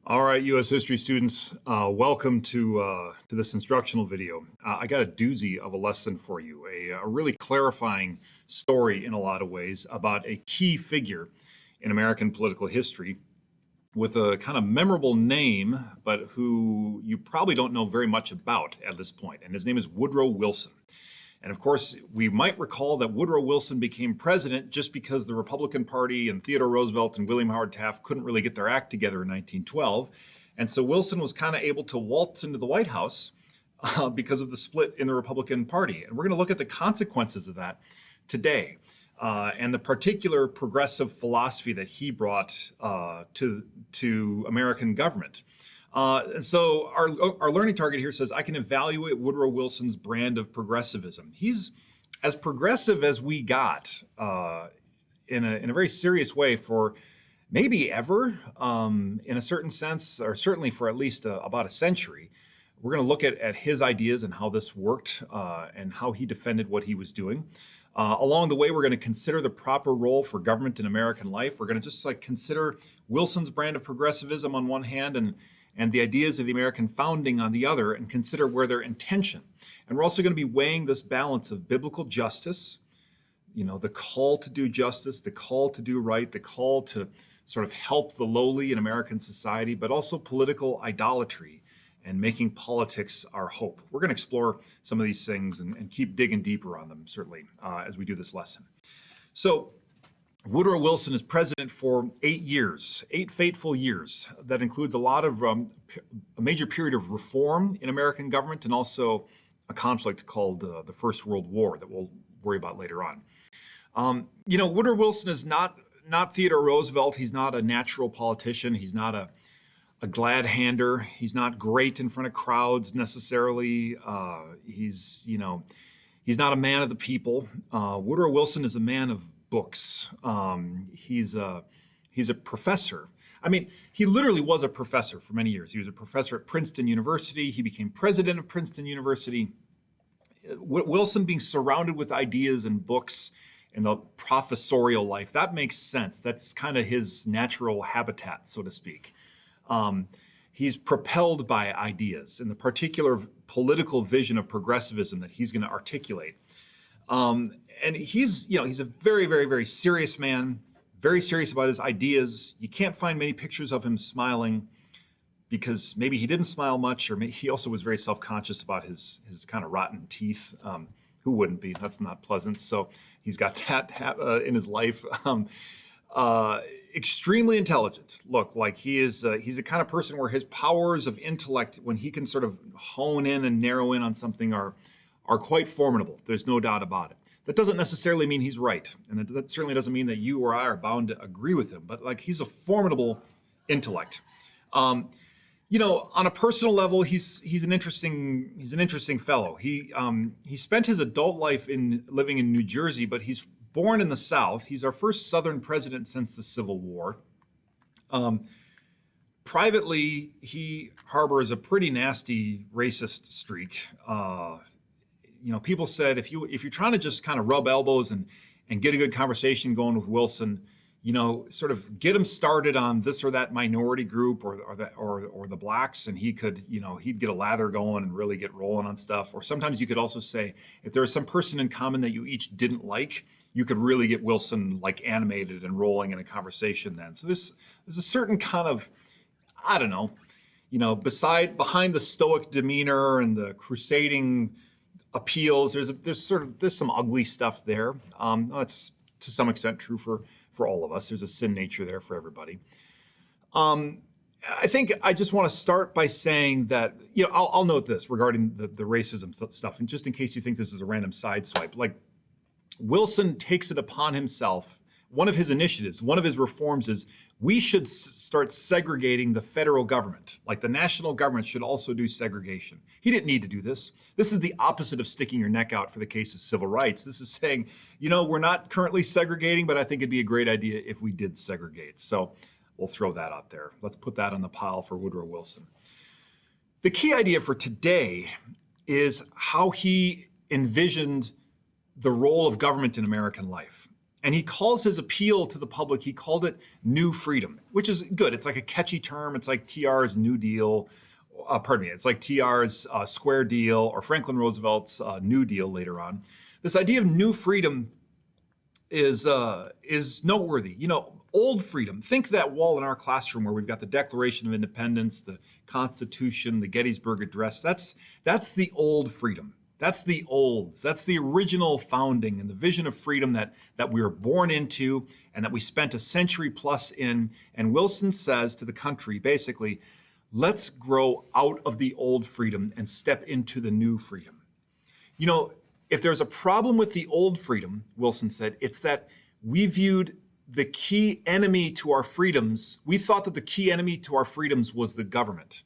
All right, U.S. history students, welcome to this instructional video. I got a doozy of a lesson for you, a really clarifying story in a lot of ways about a key figure in American political history with a kind of memorable name, but who you probably don't know very much about at this point. And his name is Woodrow Wilson. And of course, we might recall that Woodrow Wilson became president just because the Republican Party and Theodore Roosevelt and William Howard Taft couldn't really get their act together in 1912. And so Wilson was kind of able to waltz into the White House because of the split in the Republican Party. And we're going to look at the consequences of that today and the particular progressive philosophy that he brought to American government. And so our learning target here says, I can evaluate Woodrow Wilson's brand of progressivism. He's as progressive as we got in a very serious way for maybe ever, in a certain sense, or certainly for at least about a century. We're going to look at his ideas and how this worked and how he defended what he was doing. Along the way, we're going to consider the proper role for government in American life. We're going to just consider Wilson's brand of progressivism on one hand and the ideas of the American founding on the other, and consider where their intention. And we're also going to be weighing this balance of biblical justice, the call to do justice, the call to do right, the call to sort of help the lowly in American society, but also political idolatry and making politics our hope. We're going to explore some of these things and keep digging deeper on them, certainly, as we do this lesson. So, Woodrow Wilson is president for 8 years, 8 fateful years. That includes a lot of a major period of reform in American government and also a conflict called the First World War that we'll worry about later on. Woodrow Wilson is not Theodore Roosevelt. He's not a natural politician. He's not a glad hander. He's not great in front of crowds necessarily. He's not a man of the people. Woodrow Wilson is a man of books. He's a professor. I mean, he literally was a professor for many years. He was a professor at Princeton University. He became president of Princeton University. Wilson being surrounded with ideas and books and the professorial life, that makes sense. That's kind of his natural habitat, so to speak. He's propelled by ideas and the particular political vision of progressivism that he's going to articulate. And he's a very, very, very serious man, very serious about his ideas. You can't find many pictures of him smiling because maybe he didn't smile much, or maybe he also was very self-conscious about his kind of rotten teeth. Who wouldn't be? That's not pleasant. So he's got that in his life. Extremely intelligent. Look, like he's a kind of person where his powers of intellect, when he can sort of hone in and narrow in on something, are quite formidable. There's no doubt about it. That doesn't necessarily mean he's right, and that certainly doesn't mean that you or I are bound to agree with him. But he's a formidable intellect. On a personal level, he's an interesting fellow. He spent his adult life living in New Jersey, but he's born in the South. He's our first Southern president since the Civil War. Privately, he harbors a pretty nasty racist streak. People said if you're trying to just kind of rub elbows and get a good conversation going with Wilson, sort of get him started on this or that minority group or the blacks, and he'd get a lather going and really get rolling on stuff. Or sometimes you could also say, if there was some person in common that you each didn't like, you could really get Wilson animated and rolling in a conversation then. So there's a certain kind of, I don't know, behind the stoic demeanor and the crusading appeals, there's some ugly stuff there. That's to some extent true for all of us. There's a sin nature there for everybody. I think I just want to start by saying that, I'll note this regarding the racism stuff, and just in case you think this is a random sideswipe, Wilson takes it upon himself. One of his initiatives, one of his reforms is we should start segregating the federal government. The national government should also do segregation. He didn't need to do this. This is the opposite of sticking your neck out for the case of civil rights. This is saying, we're not currently segregating, but I think it'd be a great idea if we did segregate. So we'll throw that out there. Let's put that on the pile for Woodrow Wilson. The key idea for today is how he envisioned the role of government in American life. And he calls his appeal to the public, he called it New Freedom, which is good. It's like a catchy term. It's like TR's New Deal. It's like TR's Square Deal or Franklin Roosevelt's New Deal later on. This idea of new freedom is noteworthy. Old freedom. Think that wall in our classroom where we've got the Declaration of Independence, the Constitution, the Gettysburg Address. That's the old freedom. That's the olds. That's the original founding and the vision of freedom that we were born into and that we spent a century plus in. And Wilson says to the country, basically, let's grow out of the old freedom and step into the new freedom. If there's a problem with the old freedom, Wilson said, it's that we viewed the key enemy to our freedoms. We thought that the key enemy to our freedoms was the government.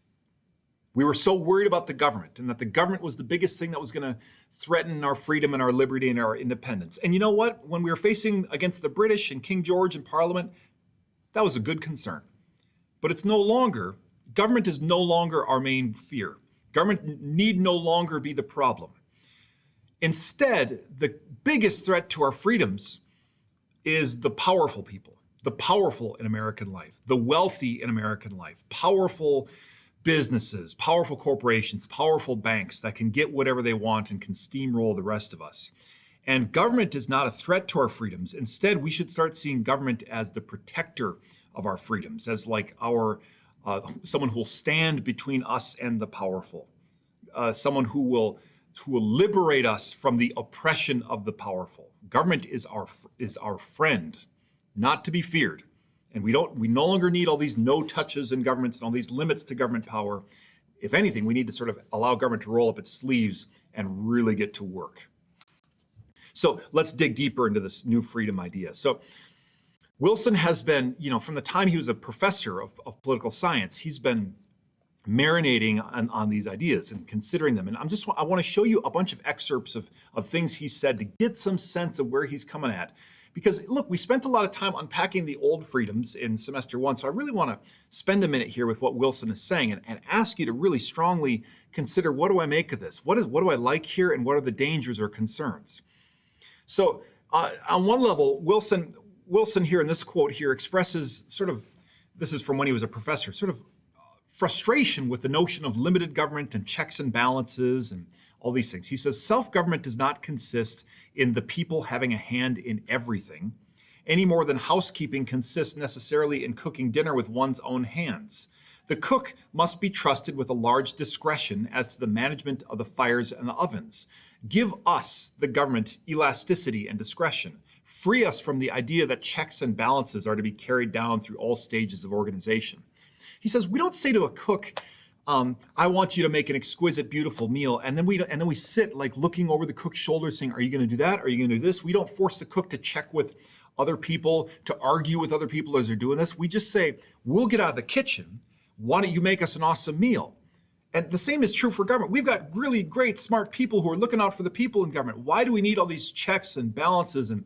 We were so worried about the government and that the government was the biggest thing that was going to threaten our freedom and our liberty and our independence. And you know what? When we were facing against the British and King George and Parliament, that was a good concern. But government is no longer our main fear. Government need no longer be the problem. Instead, the biggest threat to our freedoms is the powerful people, the powerful in American life, the wealthy in American life, powerful businesses, powerful corporations, powerful banks that can get whatever they want and can steamroll the rest of us. And government is not a threat to our freedoms. Instead, we should start seeing government as the protector of our freedoms, as like someone who will stand between us and the powerful, someone who will liberate us from the oppression of the powerful. Government is our friend, not to be feared. And we no longer need all these no touches in governments and all these limits to government power. If anything, we need to sort of allow government to roll up its sleeves and really get to work. So let's dig deeper into this new freedom idea. So Wilson has been, from the time he was a professor of political science, he's been marinating on these ideas and considering them. And I want to show you a bunch of excerpts of things he said to get some sense of where he's coming at. Because look, we spent a lot of time unpacking the old freedoms in semester one. So I really want to spend a minute here with what Wilson is saying and ask you to really strongly consider, what do I make of this? What do I like here? And what are the dangers or concerns? So on one level, Wilson here in this quote here expresses this is from when he was a professor, sort of frustration with the notion of limited government and checks and balances and all these things. He says, self-government does not consist in the people having a hand in everything, any more than housekeeping consists necessarily in cooking dinner with one's own hands. The cook must be trusted with a large discretion as to the management of the fires and the ovens. Give us, the government, elasticity and discretion. Free us from the idea that checks and balances are to be carried down through all stages of organization. He says, we don't say to a cook, I want you to make an exquisite, beautiful meal. And then we sit like looking over the cook's shoulder saying, are you going to do that? Are you going to do this? We don't force the cook to check with other people, to argue with other people as they're doing this. We just say, we'll get out of the kitchen. Why don't you make us an awesome meal? And the same is true for government. We've got really great, smart people who are looking out for the people in government. Why do we need all these checks and balances and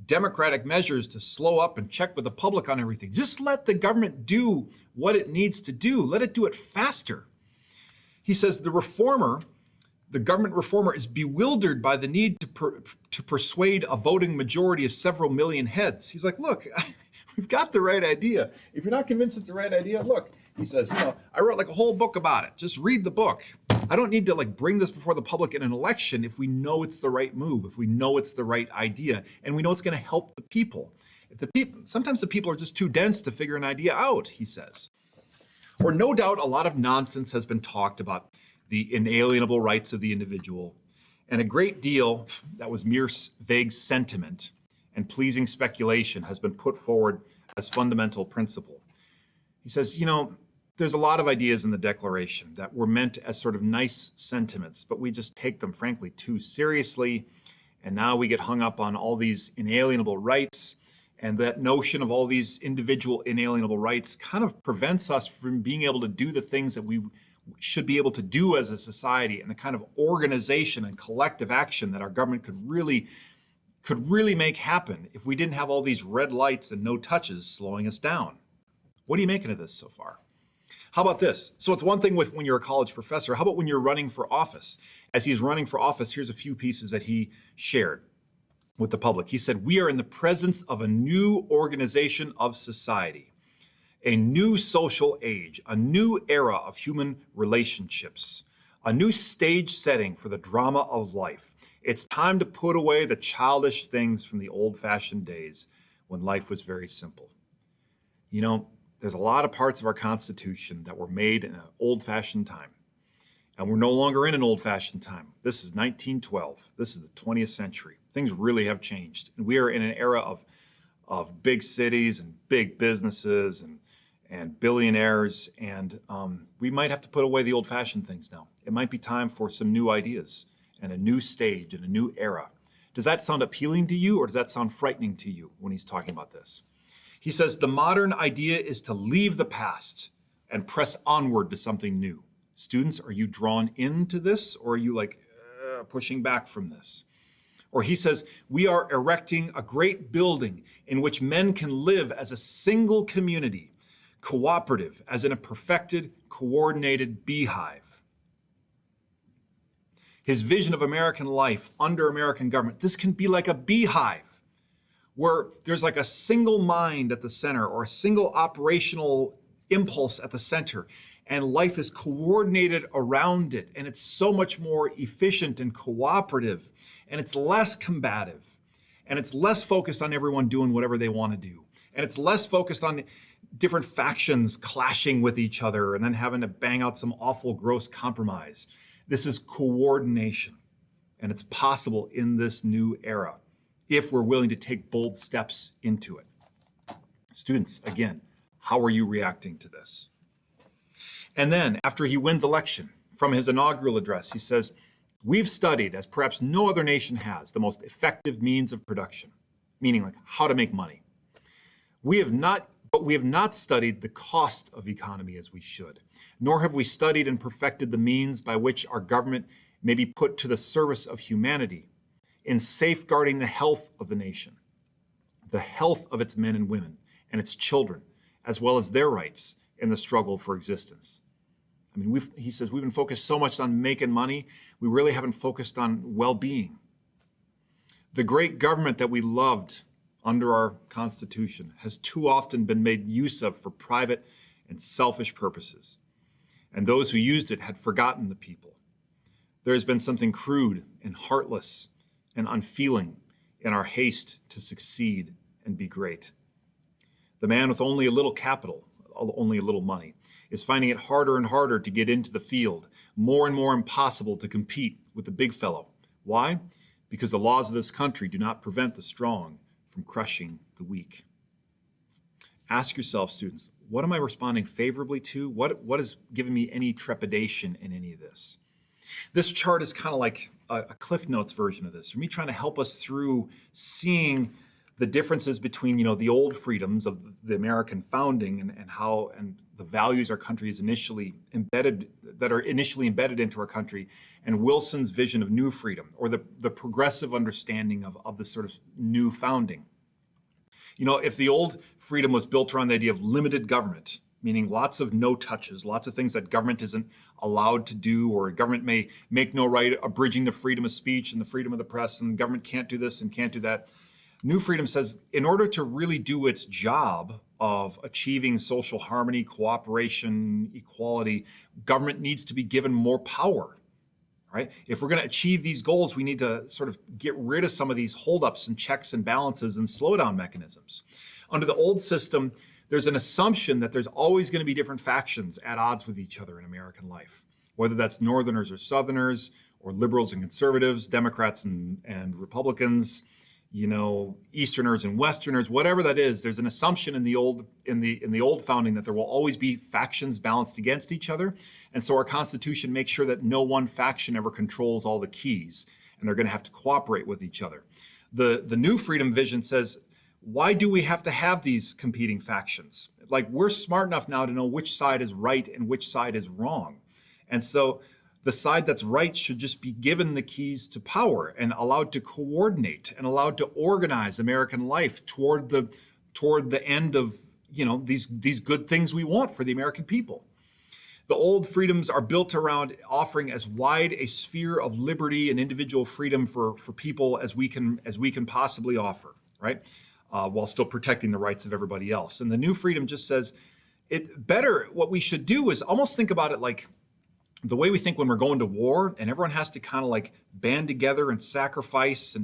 democratic measures to slow up and check with the public on everything? Just let the government do what it needs to do. Let it do it faster. He says the government reformer is bewildered by the need to persuade a voting majority of several million heads. He's like, look, we've got the right idea. If you're not convinced it's the right idea, look, he says, I wrote like a whole book about it. Just read the book. I don't need to bring this before the public in an election if we know it's the right move, if we know it's the right idea, and we know it's going to help the people. Sometimes the people are just too dense to figure an idea out, he says. Or no doubt a lot of nonsense has been talked about the inalienable rights of the individual, and a great deal that was mere vague sentiment and pleasing speculation has been put forward as fundamental principle. He says, there's a lot of ideas in the Declaration that were meant as sort of nice sentiments, but we just take them, frankly, too seriously. And now we get hung up on all these inalienable rights. And that notion of all these individual inalienable rights kind of prevents us from being able to do the things that we should be able to do as a society, and the kind of organization and collective action that our government could really make happen if we didn't have all these red lights and no touches slowing us down. What are you making of this so far? How about this? So it's one thing when you're a college professor. How about when you're running for office? As he's running for office, here's a few pieces that he shared. with the public. He said, "We are in the presence of a new organization of society, a new social age, a new era of human relationships, a new stage setting for the drama of life. It's time to put away the childish things from the old-fashioned days when life was very simple." You know, there's a lot of parts of our Constitution that were made in an old-fashioned time. And we're no longer in an old-fashioned time. This is 1912. This is the 20th century. Things really have changed. And we are in an era of big cities and big businesses and billionaires. And we might have to put away the old-fashioned things now. It might be time for some new ideas and a new stage and a new era. Does that sound appealing to you, or does that sound frightening to you when he's talking about this? He says, the modern idea is to leave the past and press onward to something new. Students, are you drawn into this, or are you like pushing back from this? Or he says, we are erecting a great building in which men can live as a single community, cooperative, as in a perfected, coordinated beehive. His vision of American life under American government, this can be like a beehive, where there's like a single mind at the center or a single operational impulse at the center, and life is coordinated around it, and it's so much more efficient and cooperative, and it's less combative, and it's less focused on everyone doing whatever they want to do, and it's less focused on different factions clashing with each other and then having to bang out some awful, gross compromise. This is coordination, and it's possible in this new era if we're willing to take bold steps into it. Students, again, how are you reacting to this? And then, after he wins election, from his inaugural address, he says, we've studied, as perhaps no other nation has, the most effective means of production, meaning like how to make money. But we have not studied the cost of economy as we should, nor have we studied and perfected the means by which our government may be put to the service of humanity in safeguarding the health of the nation, the health of its men and women and its children, as well as their rights in the struggle for existence. I mean, he says we've been focused so much on making money, we really haven't focused on well-being. The great government that we loved under our Constitution has too often been made use of for private and selfish purposes, and those who used it had forgotten the people. There has been something crude and heartless and unfeeling in our haste to succeed and be great. The man with only a little capital, only a little money, is finding it harder and harder to get into the field, more and more impossible to compete with the big fellow. Why? Because the laws of this country do not prevent the strong from crushing the weak. Ask yourself, students, what am I responding favorably to? What is giving me any trepidation in any of this? This chart is kind of like a Cliff Notes version of this, for me trying to help us through seeing the differences between, the old freedoms of the American founding and the values our country is initially embedded into our country, and Wilson's vision of new freedom, or the progressive understanding of this sort of new founding. If the old freedom was built around the idea of limited government, meaning lots of no touches, lots of things that government isn't allowed to do, or government may make no right, abridging the freedom of speech and the freedom of the press, and government can't do this and can't do that. New Freedom says, in order to really do its job of achieving social harmony, cooperation, equality, government needs to be given more power, right? If we're going to achieve these goals, we need to sort of get rid of some of these holdups and checks and balances and slowdown mechanisms. Under the old system, there's an assumption that there's always going to be different factions at odds with each other in American life, whether that's Northerners or Southerners, or liberals and conservatives, Democrats and Republicans, Easterners and Westerners, whatever that is. There's an assumption in the old founding that there will always be factions balanced against each other. And so our Constitution makes sure that no one faction ever controls all the keys, and they're going to have to cooperate with each other. The New Freedom vision says, why do we have to have these competing factions? Like, we're smart enough now to know which side is right and which side is wrong. And so the side that's right should just be given the keys to power and allowed to coordinate and allowed to organize American life toward the end of these good things we want for the American people. The old freedoms are built around offering as wide a sphere of liberty and individual freedom for people as we can possibly offer, right? While still protecting the rights of everybody else. And the new freedom just says what we should do is almost think about it like the way we think when we're going to war and everyone has to kind of like band together and sacrifice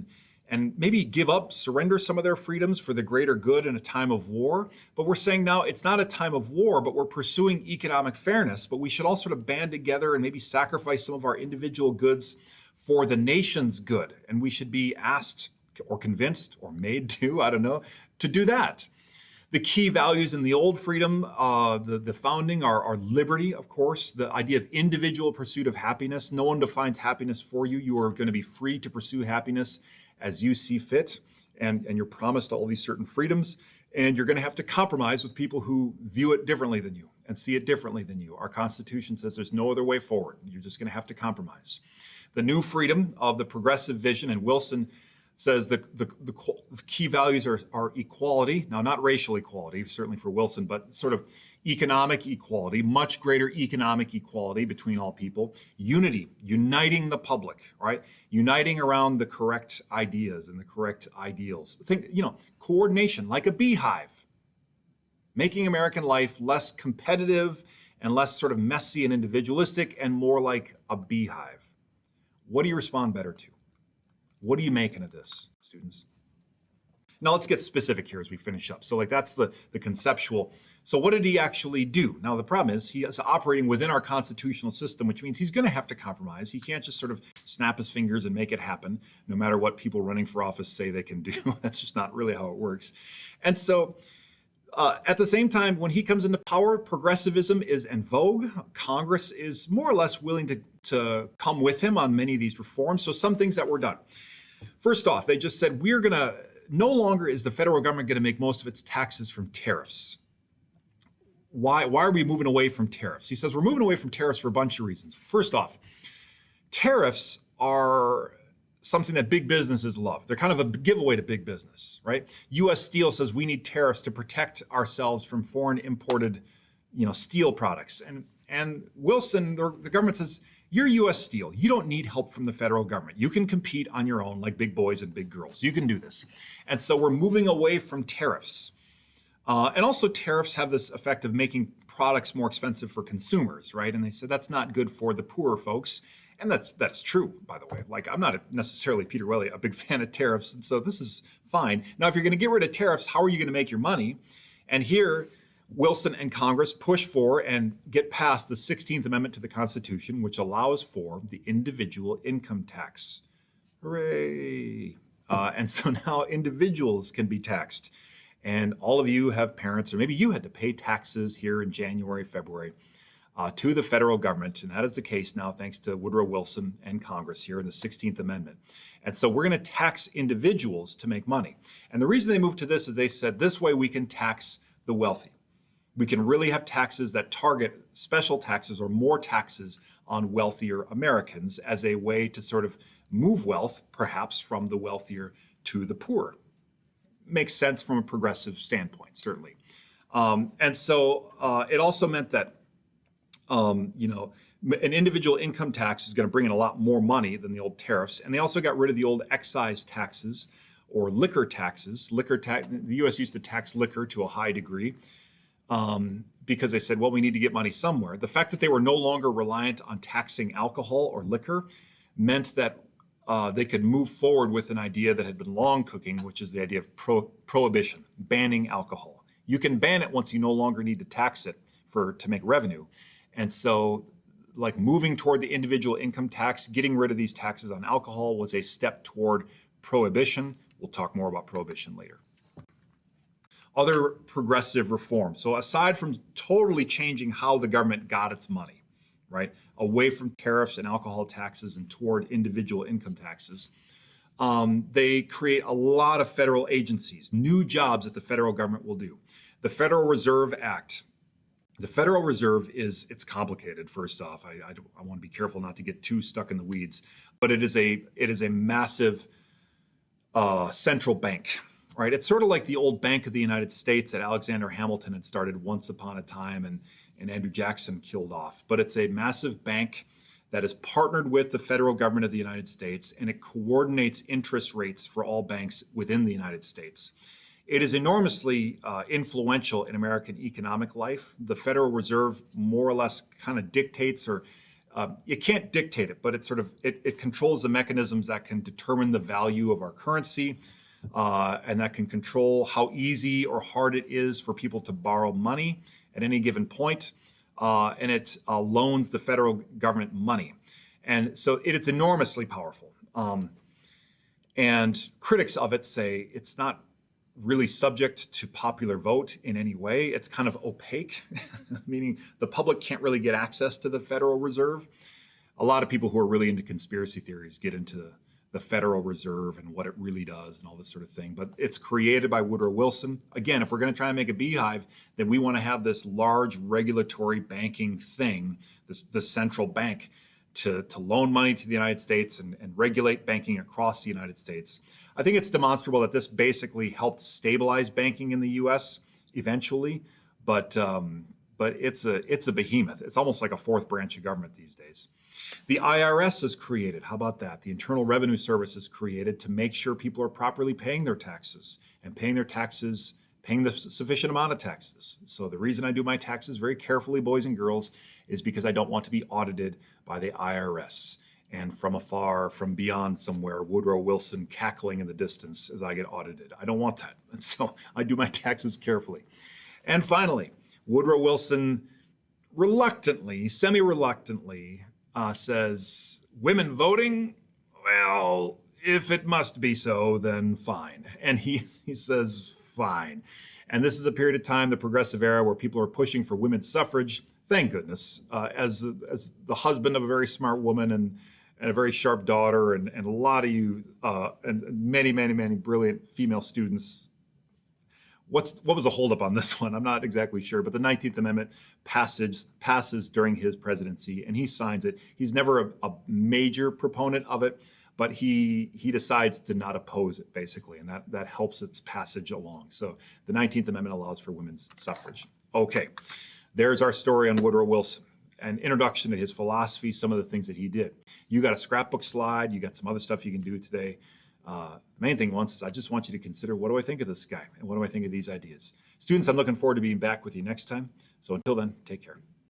and maybe give up, surrender some of their freedoms for the greater good in a time of war. But we're saying now it's not a time of war, but we're pursuing economic fairness. But we should all sort of band together and maybe sacrifice some of our individual goods for the nation's good. And we should be asked or convinced or made to, I don't know, to do that. The key values in the old freedom, the founding are liberty, of course, the idea of individual pursuit of happiness. No one defines happiness for you. You are going to be free to pursue happiness as you see fit, and you're promised all these certain freedoms, and you're going to have to compromise with people who view it differently than you and see it differently than you. Our Constitution says there's no other way forward. You're just going to have to compromise. The new freedom of the progressive vision, and Wilson says the key values are equality. Now, not racial equality, certainly for Wilson, but sort of economic equality, much greater economic equality between all people. Unity, uniting the public, right? Uniting around the correct ideas and the correct ideals. Think, coordination, like a beehive, making American life less competitive and less sort of messy and individualistic and more like a beehive. What do you respond better to? What are you making of this, students? Now let's get specific here as we finish up. So that's the conceptual. So what did he actually do? Now the problem is he is operating within our constitutional system, which means he's going to have to compromise. He can't just sort of snap his fingers and make it happen, no matter what people running for office say they can do. That's just not really how it works. And so at the same time, when he comes into power, progressivism is in vogue. Congress is more or less willing to come with him on many of these reforms. So some things that were done. First off, they just said, no longer is the federal government going to make most of its taxes from tariffs. Why are we moving away from tariffs? He says we're moving away from tariffs for a bunch of reasons. First off, tariffs are something that big businesses love. They're kind of a giveaway to big business, right? U.S. Steel says we need tariffs to protect ourselves from foreign imported, steel products. And Wilson, the government says, you're U.S. Steel. You don't need help from the federal government. You can compete on your own like big boys and big girls. You can do this. And so we're moving away from tariffs. And also tariffs have this effect of making products more expensive for consumers, right? And they said that's not good for the poorer folks. And that's true, by the way. I'm not necessarily, Peter Welly, a big fan of tariffs. And so this is fine. Now, if you're going to get rid of tariffs, how are you going to make your money? And here, Wilson and Congress push for and get past the 16th Amendment to the Constitution, which allows for the individual income tax. Hooray! And so now individuals can be taxed. And all of you have parents, or maybe you had to pay taxes here in January, February, to the federal government. And that is the case now, thanks to Woodrow Wilson and Congress here in the 16th Amendment. And so we're going to tax individuals to make money. And the reason they moved to this is they said this way we can tax the wealthy. We can really have taxes that target special taxes or more taxes on wealthier Americans as a way to sort of move wealth, perhaps from the wealthier to the poor. Makes sense from a progressive standpoint, certainly. And so it also meant that, an individual income tax is going to bring in a lot more money than the old tariffs. And they also got rid of the old excise taxes or liquor taxes. The U.S. used to tax liquor to a high degree. Because they said, well, we need to get money somewhere. The fact that they were no longer reliant on taxing alcohol or liquor meant that they could move forward with an idea that had been long cooking, which is the idea of prohibition, banning alcohol. You can ban it once you no longer need to tax it to make revenue. And so moving toward the individual income tax, getting rid of these taxes on alcohol was a step toward prohibition. We'll talk more about prohibition later. Other progressive reforms. So aside from totally changing how the government got its money, right, away from tariffs and alcohol taxes and toward individual income taxes, they create a lot of federal agencies, new jobs that the federal government will do. The Federal Reserve Act. The Federal Reserve it's complicated, first off. I want to be careful not to get too stuck in the weeds, but it is a massive central bank. Right, it's sort of like the old Bank of the United States that Alexander Hamilton had started once upon a time, and and Andrew Jackson killed off. But it's a massive bank that is partnered with the federal government of the United States, and it coordinates interest rates for all banks within the United States. It is enormously influential in American economic life. The Federal Reserve more or less kind of dictates, or you can't dictate it, but it controls the mechanisms that can determine the value of our currency, and that can control how easy or hard it is for people to borrow money at any given point. And it loans the federal government money. And so it's enormously powerful. And critics of it say it's not really subject to popular vote in any way. It's kind of opaque, meaning the public can't really get access to the Federal Reserve. A lot of people who are really into conspiracy theories get into the Federal Reserve and what it really does and all this sort of thing. But it's created by Woodrow Wilson. Again, if we're going to try and make a beehive, then we want to have this large regulatory banking thing, this central bank, to loan money to the United States and regulate banking across the United States. I think it's demonstrable that this basically helped stabilize banking in the U.S. eventually, but it's a behemoth. It's almost like a fourth branch of government these days. The IRS is created. How about that? The Internal Revenue Service is created to make sure people are properly paying their taxes and paying the sufficient amount of taxes. So the reason I do my taxes very carefully, boys and girls, is because I don't want to be audited by the IRS. And from afar, from beyond somewhere, Woodrow Wilson cackling in the distance as I get audited. I don't want that. And so I do my taxes carefully. And finally, Woodrow Wilson reluctantly, semi-reluctantly, says, women voting, well, if it must be so, then fine. And he says, fine. And this is a period of time, the progressive era, where people are pushing for women's suffrage. Thank goodness. As the husband of a very smart woman and a very sharp daughter, and a lot of you, and many, many, many brilliant female students. What was the holdup on this one? I'm not exactly sure, but the 19th Amendment passes during his presidency, and he signs it. He's never a major proponent of it, but he decides to not oppose it, basically, and that helps its passage along. So the 19th Amendment allows for women's suffrage. Okay, there's our story on Woodrow Wilson, an introduction to his philosophy, some of the things that he did. You got a scrapbook slide, you got some other stuff you can do today. The main thing once is I just want you to consider, what do I think of this guy? And what do I think of these ideas? Students, I'm looking forward to being back with you next time. So until then, take care.